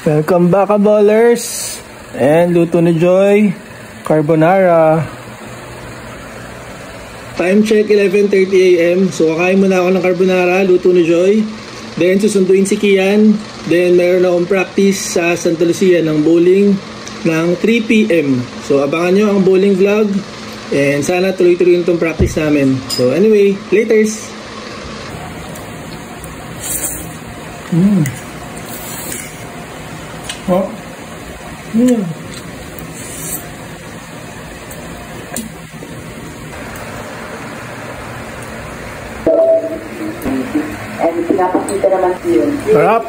Welcome back, ballers! And luto ni Joy, carbonara. Time check, 11:30 AM. So kakain muna ako ng carbonara, luto ni Joy. Then susunduin si Kian. Then meron akong practice sa Santa Lucia ng bowling ng 3 PM. So abangan nyo ang bowling vlog. And sana tuloy-tuloy itong practice namin. So anyway, laters! Oh. And pinapakita naman yun. Sarap!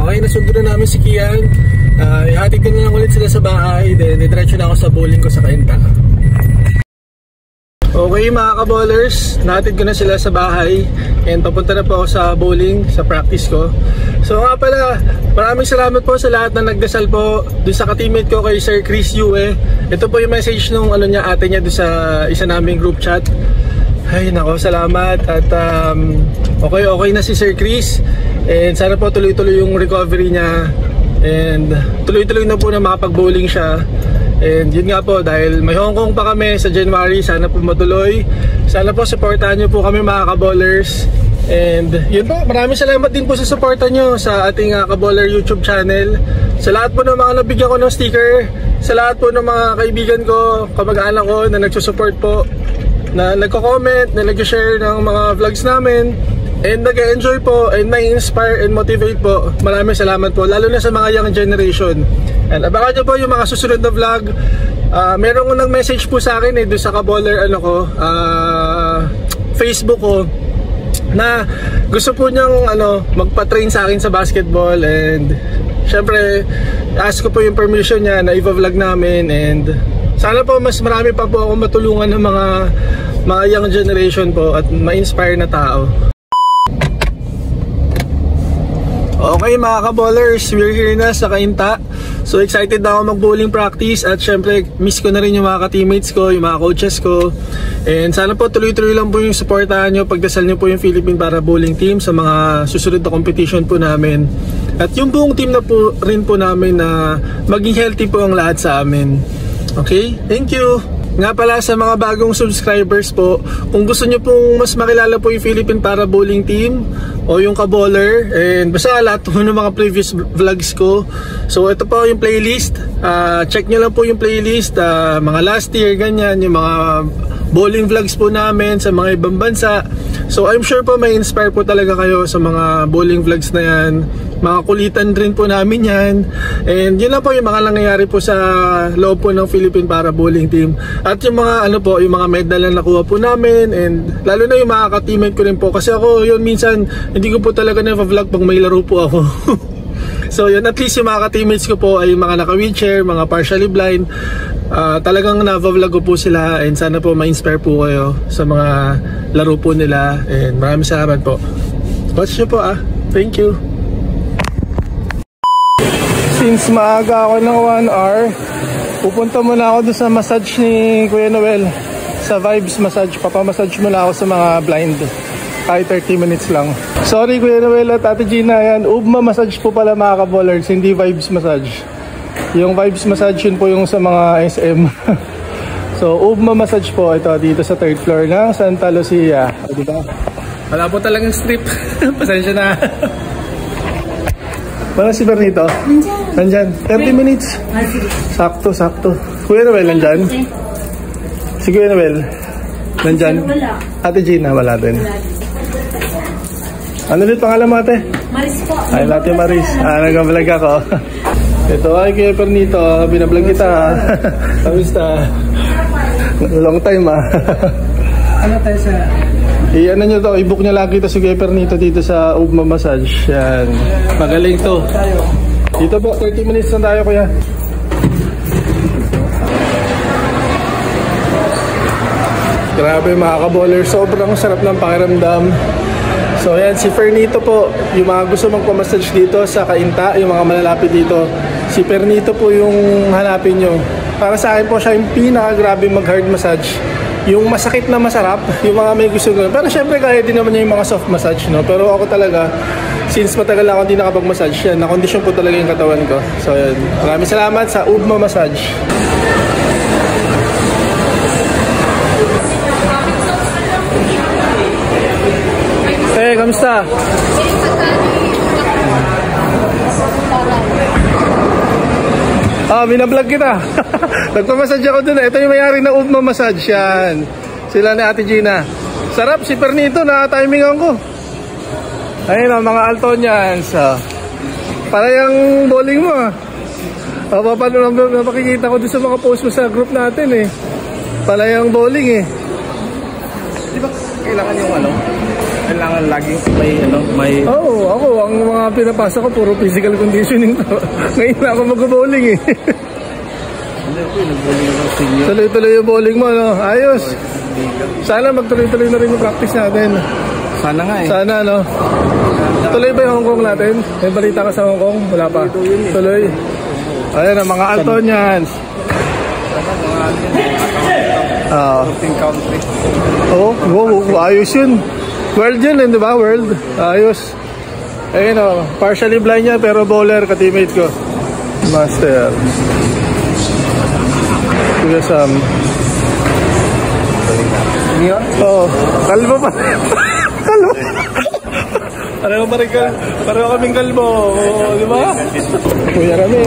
Okay, nasundo na namin si Kian. Ihatid ko na lang ulit sila sa bahay. Then diretso na ako sa bowling ko sa Kainta. Okay mga ka-bowlers, nahatid ko na sila sa bahay. And papunta na po ako sa bowling, sa practice ko. So nga pala, maraming salamat po sa lahat na nagdasal po dun sa ka-teammate ko kay Sir Chris Yue. Ito po yung message nung ate niya dun sa isa naming group chat. Ay nako, salamat. At okay na si Sir Chris. And sana po tuloy-tuloy yung recovery niya. And tuloy-tuloy na po na makapag-bowling siya. And yun nga po, dahil may Hong Kong pa kami sa January, sana po matuloy. Sana po supportahan nyo po kami mga ka-bowlers. And yun po, maraming salamat din po sa suporta nyo sa ating ka-bowler YouTube channel. Sa lahat po ng mga nabigyan ko ng sticker, sa lahat po ng mga kaibigan ko, kamag-anak ko na nagsusupport po, na nagko-comment, na nag-share ng mga vlogs namin, and nag-enjoy po, and na-inspire and motivate po. Maraming salamat po, lalo na sa mga young generation. And abangan nyo po yung mga susunod na vlog. Meron ko nag-message po sa akin doon sa ka-bowler Facebook ko, na gusto po niyang magpa-train sa akin sa basketball. And syempre ask ko po yung permission niya na i-vlog namin. And sana po mas marami pa po akong matulungan ng mga young generation po at ma-inspire na tao. Okay mga ka-bowlers, we're here na sa Kainta. So excited na ako mag-bowling practice. At syempre miss ko na rin yung mga ka-teammates ko, yung mga coaches ko. And sana po tuloy-tuloy lang po yung supportahan nyo, pagdasal nyo po yung Philippine Para Bowling Team sa mga susunod na competition po namin. At yung buong team na po rin po namin na maging healthy po ang lahat sa amin. Okay, thank you! Nga pala sa mga bagong subscribers po, kung gusto nyo pong mas makilala po yung Philippine Para Bowling Team o yung ka-bowler, and basta lahat po ng mga previous vlogs ko. So ito po yung playlist, check nyo lang po yung playlist, mga last year ganyan, yung mga bowling vlogs po namin sa mga ibang bansa. So I'm sure po may inspire po talaga kayo sa mga bowling vlogs na yan. Mga kulitan rin po namin yan. And yun lang po yung mga nangyayari po sa loob po ng Philippine Para Bowling Team. At yung mga yung mga medal na nakuha po namin. And lalo na yung mga ka-teammate ko rin po. Kasi ako yun minsan hindi ko po talaga na-vlog pag may laro po ako. So yun, at least yung mga ka-teammates ko po ay mga naka-wheelchair, mga partially blind. Talagang na-vlog ko po sila. And sana po ma-inspire po kayo sa mga laro po nila. And maraming salamat po. Watch nyo po Thank you. Since maaga ako ng 1 hour, pupunta muna ako doon sa massage ni Kuya Noel, sa Vibes Massage. Papamassage muna ako sa mga blind, kahit 30 minutes lang. Sorry Kuya Noel at Ate Gina, yan Ugma Massage po pala mga ka-bowlers, hindi Vibes Massage. Yung Vibes Massage yun po yung sa mga SM. So Ugma Massage po ito dito sa 3rd floor ng Santa Lucia. Diba? Wala po talagang strip. Pasensya na. Wala si Bernito? Nandyan. 30 minutes. Sakto. Kuya Noel, nandyan? Si Kuya Noel, nandyan? Ate Gina, wala din. Ano ulit pangalan mo, ate? Maris po. Ay, ate Maris. Nag-vlog ako. Ito ay kay Pernito. Binablog kita. Kamusta? Long time Ano tayo sa... I-ano nyo to, i-book nyo lagi to si Kuya Pernito dito sa Ugma Massage. Yan. Magaling to. Dito po, 30 minutes na tayo, kuya. Grabe mga kaboller, sobrang sarap ng pakiramdam. So yan, si Pernito po, yung mga gusto magpamassage dito sa Cainta, yung mga malalapit dito, si Pernito po yung hanapin nyo. Para sa akin po siya yung pinaka-grabe mag-hard massage. Yung masakit na masarap, yung mga may gusto nyo. Pero syempre kaya din naman niya yung mga soft massage, no? Pero ako talaga, since matagal na ako hindi nakapag-massage yan, na-condition po talaga yung katawan ko. So yan, maraming salamat sa Ugma Massage. Hey, kamusta? Binablog kita. Nagpamassage ako dun. Ito yung mayari na Ugma Massage. Yan. Sila ni Ate Gina. Sarap si Pernito, na-timingan ko. Ayun ang mga Altonians. Para yung bowling mo. Paano napakikita ko dun sa mga post mo sa group natin eh. Para yung bowling eh. Di ba kailangan yung ano? Kailangan laging may... Oo, ako, ang mga pinapasa ko, puro physical conditioning to. Ngayon na ako mag-bowling eh. Hindi ako yung nag-bowling ako senior. Tuloy-tuloy yung bowling mo, no? Ayos. Sana magtuloy-tuloy na rin yung practice natin. Sana nga eh. Sana, no? Tuloy ba yung Hong Kong natin? May balita ka sa Hong Kong? Wala pa. Tuloy. Ayan ang mga Altonians. Country. Oo, ayos yun. World yun, di ba? World. Ayos. Ayun o, partially blind niya pero bowler, ka-teammate ko. Master. Kuya Sam. Yun? Oo, kalbo pa. Kalbo. Pareho pa rin pareho kaming kalbo. Oo, di ba? Kuya Rami.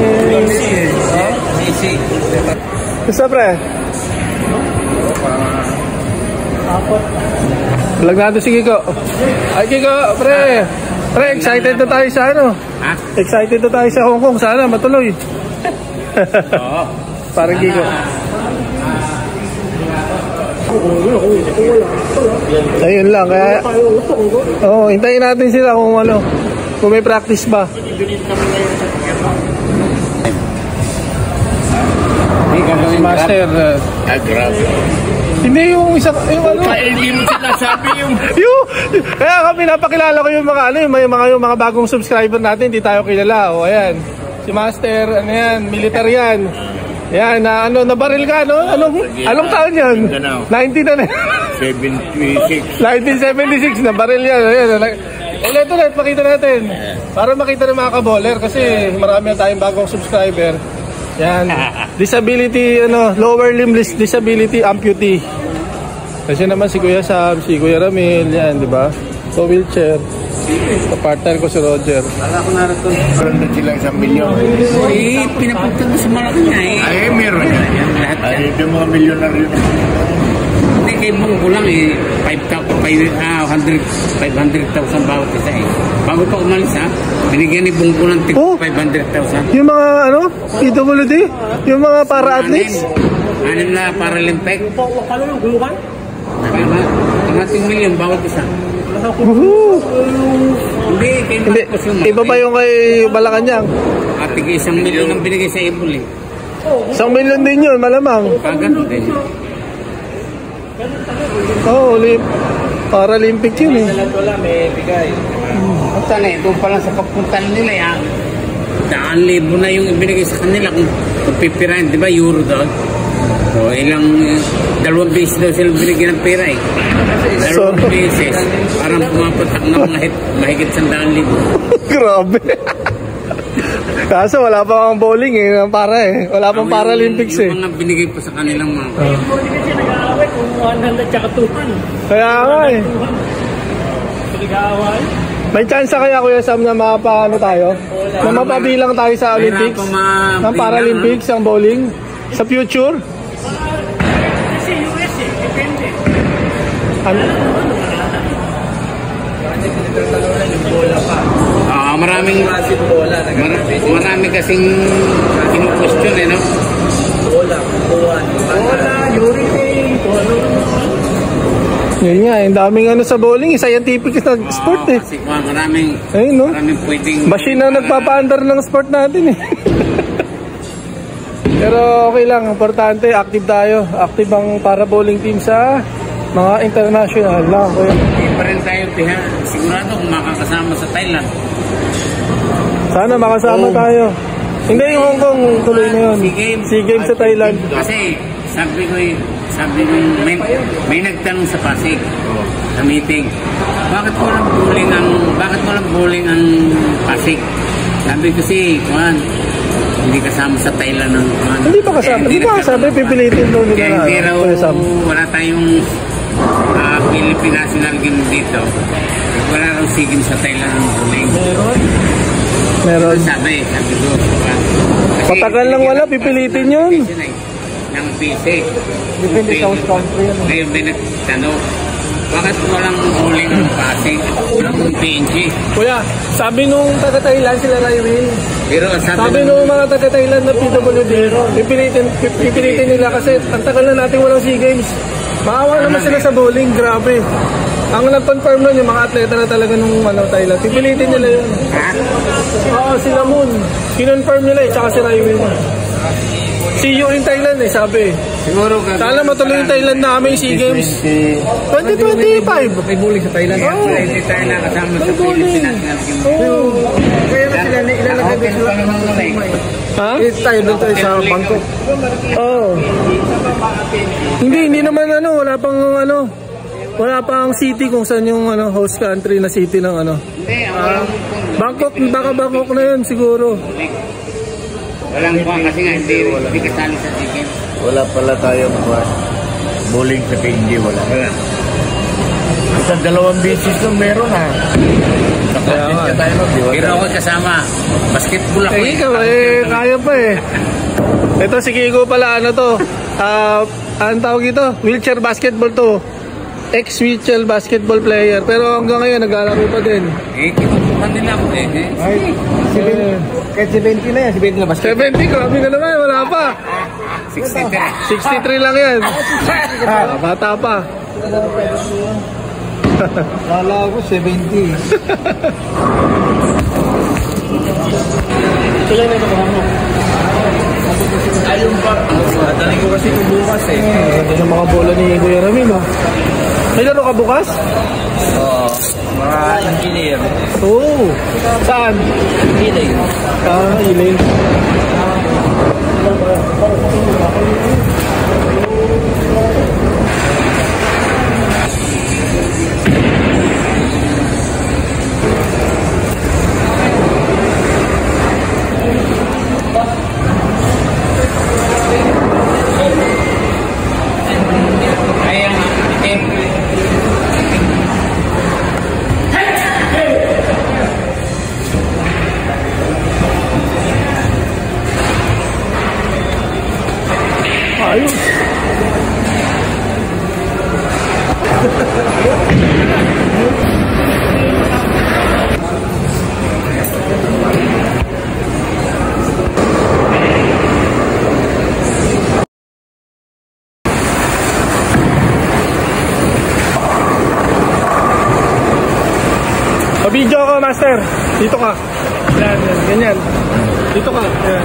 Easy. Gusto pre? Vlog natin si Kiko. Ay Kiko, pre. Pre, excited na tayo sa ano? Ha? Excited na tayo sa Hong Kong. Sana matuloy. Oo. Parang Kiko. Ayun lang. Kaya, hintayin natin sila kung ano. Kung may practice ba. Master. Grabe. Hindi yung isa, yung ano. Hindi mo sinasabi yung... Kaya kami napakilala ko yung mga ano, yung mga bagong subscriber natin, hindi tayo kilala. O ayan. Si Master, ano yan, militar yan. Yan, ano, nabaril ka, no? Anong taon yan? 19 na 76. 1976, nabaril yan. Ayan, ulit, pakita natin. Para makita ng mga kaboler kasi marami na tayong bagong subscriber. Yan. Disability, lower limb disability amputee. Kasi naman si Kuya Sam, si Kuya Ramil, yan, di ba? So wheelchair. Partner ko si Roger. Wala ko narito. Meron na silang 1 milyon. Eh, pinapunta mo sa malaki niya eh. Ay, meron. Lahat Ay, yung mga milyonaryo. Hindi, kay Bungko lang eh. 500,000 bawat isa eh. Bago pa umalis ha, binigyan ni Bungko ng 500,000. Yung mga PWD? Yung mga para-athletes? 6 na Paralympic. Kamating milyon bawat isa. Hindi, kay Marcos yung iba pa yung kay Malacanang. At 1 milyon ang binigay sa Ebol eh. 1 milyon din yun, malamang. Ganun din. Oo, Paralympic yun eh. Wala, may bigay. At sana eh, doon pa lang sa pagpunta nila ya. 100,000 na yung ibinigay sa kanila kung pipirahin, di ba, euro doon. So, ilang, 2 beses daw sila binigyan ng pera eh. 2 beses, parang pumapatak na mahigit 100,000. Grabe. Kaso wala pa ang bowling eh, para eh. Wala pang Paralympics eh. Yung mga binigay pa sa kanilang mga. Kasi nag-aaway kung 100 tsaka 200. Kaya nga eh. Nag-aaway. May chance kaya Kuya Sam na mapaano tayo? Na mapabilang tayo sa Olympics? Ng Paralympics ang bowling? Sa future? Kasi US eh, depende. Ano? maraming marami kasing kinu-question no? Bola, urine, Yun nga, yung daming ano sa bowling, scientific na sport eh. Kasi maraming Ayun no? maraming pwedeng Machine na nagpapaandar ng sport natin eh. Pero okay lang, importante, active tayo. Active ang para bowling team sa mga international lang. Hindi pa rin tayo sigurado kung makakasama sa Thailand. Sana makasama tayo. Hindi, yung Hong Kong tuloy na yun. SEA Games sa Thailand. Kasi sabi ko may nagtanong sa Pasig sa meeting, bakit walang bowling ang Pasig? Sabi ko hindi kasama sa Thailand ng Hindi pa kasama. Hindi pa kasama. Pipilitin doon nila. Kaya wala tayong Philippine National Game dito. Wala raw SEA Games sa Thailand ng bowling. Meron. Sabi ko. Patagal lang wala. Pipilitin yun. Ng PC. Depende sa host country. Ngayon may nagtanong, bakit walang bowling ng Pasig? Walang PNG. Kuya, sabi nung taga-Thailand sila Raywin. Pero sabi nung mga taga-Thailand na PWD, pipilitin nila kasi ang tagal na natin walang SEA Games. Maawa naman sila sa bowling, grabe. Ang nag-confirm nun yung mga atleta na talaga nung Thailand. Pipilitin nila yun. Oo, sila Moon. Kinonfirm nila tsaka si Raywin. See you in Thailand sabi. Siguro sana matuloy yung Thailand namin SEA Games 2025. May bowling sa Thailand. Hindi tayo nakasama sa Philippine National Game. Kaya na sila ilalagay doon sa Ha? tayo doon tayo sa Bangkok. Hindi naman wala pang city kung saan yung host country na city ng Hindi, Bangkok, baka Bangkok na yun siguro. Walang kuha kasi nga hindi kasali sa SEA Games. Wala pala tayong bowling sa PNG, wala. Sa 2 beses lang meron Nakasin ka tayo di ba? Pero ako kasama, basketball ako. Ikaw kaya pa Ito si Kiko pala anong tawag ito? Wheelchair basketball to. Ex-wheelchair basketball player. Pero hanggang ngayon naglalaro pa din. Kinukuhan nila ako Kahit 70 na yan, 70 na ba? 70, grabe na naman, wala pa. 63 lang yan. Bata pa. Kala ko 70. Tuloy na ito mo. Ayun pa. Dali ko kasi ito bukas Ito sa mga bola ni Kuya Ramil May laro ka bukas? Oo. Mga engineer. Saan? Ilay. Ilay. Ayos. Video ko, master. Dito ka. Yan, ganyan. Dito ka. Yan.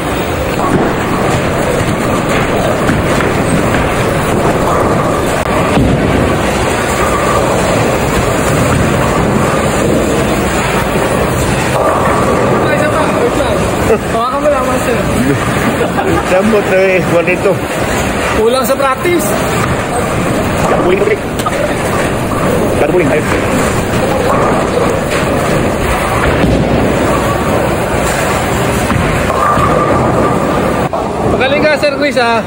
Hawakan mo lang, master. Sambot na buwan ito. Kulang sa practice. Buling. Buling tayo. Magaling ka, Sir Chris, ha?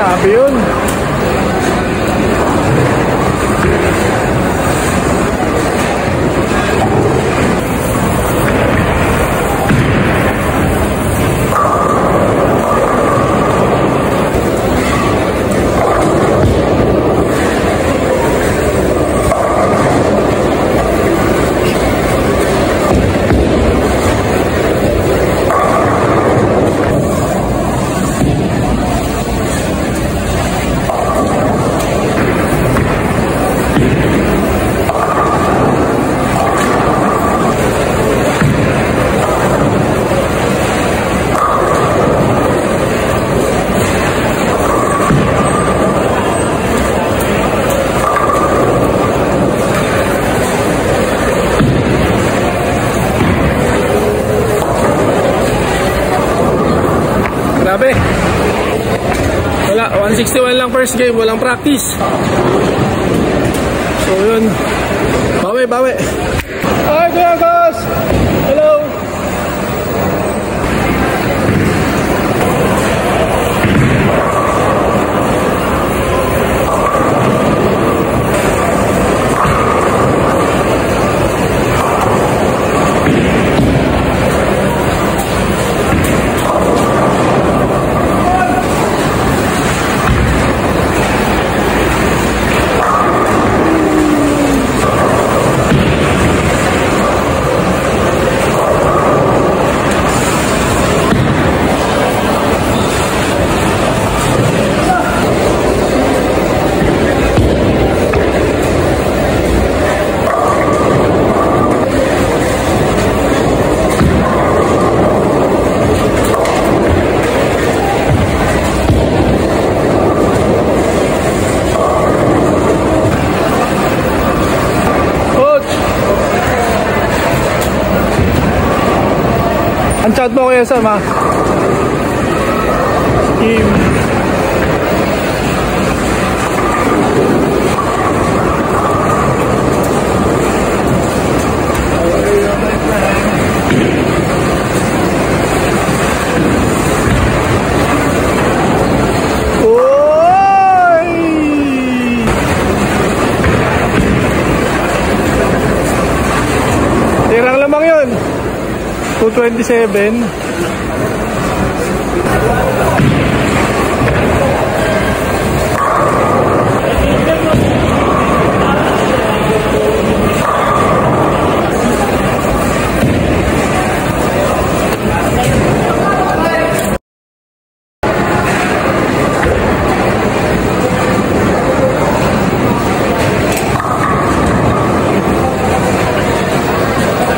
Grabe yun. Grabe. Wala, 161 lang first game, walang practice. So yun. Bawi. Hi, Kuya Gus! Hello! Ang chat mo Kuya Sam ha? Kim. Oy! Tirang lamang yun. 227.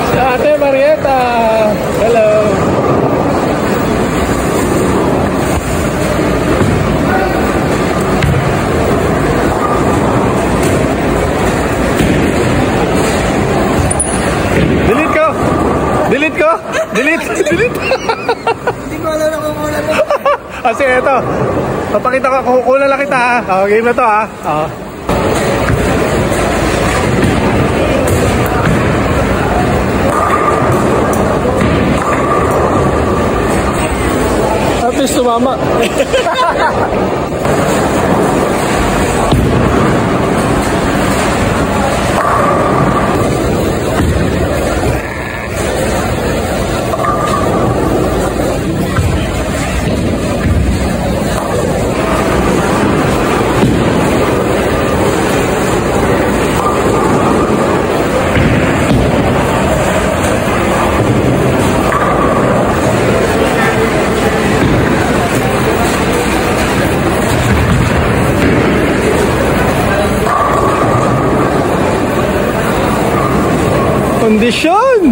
Si Ate Marieta. Hello. Delete. Hindi ko alam na kumulan mo. Kasi ito, papakita ko, kukunan lang kita ha. Game na to ha. At least tumama. Kondisyon!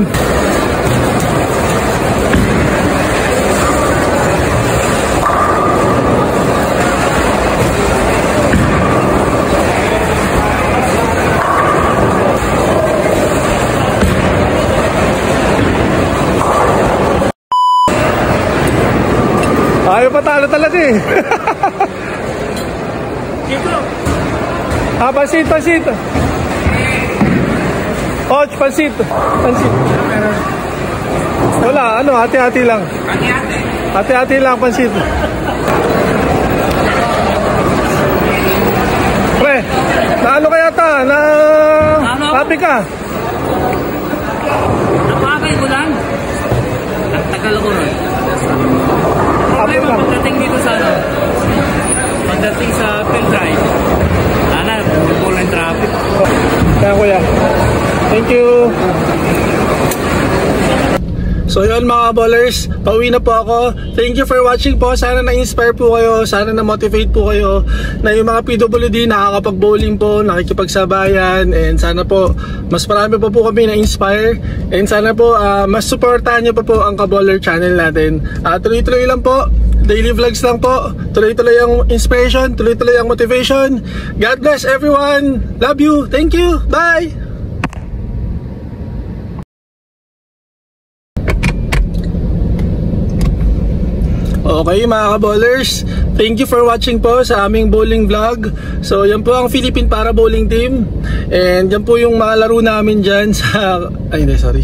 Ayaw patalo talaga eh. Pansit. Och, pansit. Wala, hati-hati lang. Hati-hati lang, pansit. Grabe ka. Napakay ko lang. Nagtagal ko ron. Okay ba pagdating dito sa ano? Pagdating sa field drive. Sana, bumubula yung traffic. Kaya kuya. Thank you. So yun mga ballers, pauwi na po ako. Thank you for watching po. Sana na-inspire po kayo, sana na-motivate po kayo na yung mga PWD nakakapag-bowling po, nakikipagsabayan, and sana po mas marami pa po kami na-inspire, and sana po mas supportahan nyo pa po ang Kaballer channel natin. Tuloy-tuloy lang po, daily vlogs lang po, tuloy-tuloy ang inspiration, tuloy-tuloy ang motivation. God bless everyone. Love you. Thank you. Bye. Okay mga kabowlers, thank you for watching po sa aming bowling vlog. So yan po ang Philippine Para Bowling Team, and yan po yung mga laro namin dyan sa... Ay hindi, sorry.